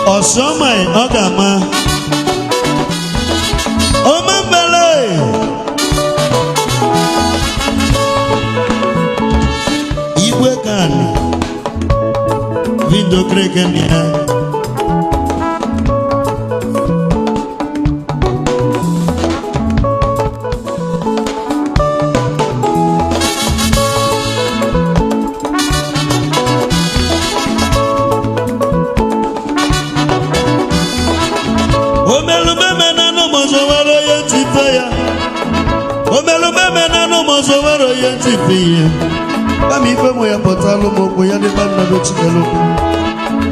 Osomai Ogama Omambele Igwe kan Vindo Krekemia nwere onye tipe ihe kama ife mụ ya pụtalụ m okwu ya dịba nna bụ Chikelu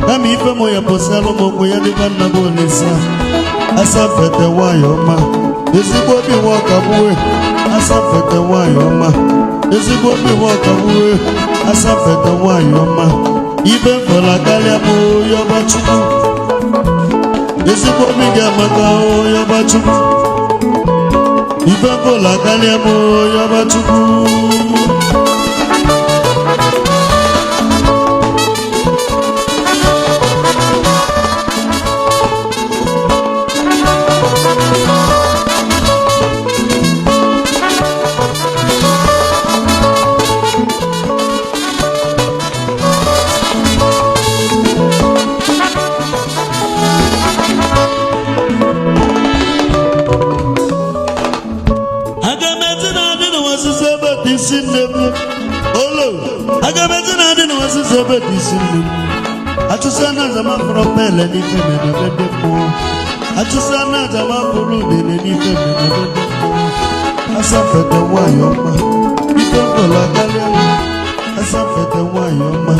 kama ife mụ ya pụsalụ m okwu ya dịba nna bụ Olisa asafete nwanyị ọma ezigbo obi nwa ọkagbuwe asafete nwanyị ọma ezigbo obi nwa ọkagbuwe asafete nwanyị ọma ibe mfọla karịa m Yọba Chukwu ezigbo obi ga-amaka Yọba Chukwu ibe mfọla karịa m Yọba Chukwu Atusana zama propele ni feme na bende po. Atusana zama pulude ni feme na bende po. Asafete wayoma, itongo la galema. Asafete wayoma,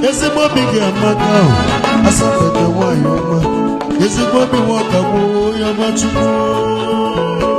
ezigbo bi ga-amaka o. Asafete wayoma, ezigbo bi wakawo Yọba Chukwu.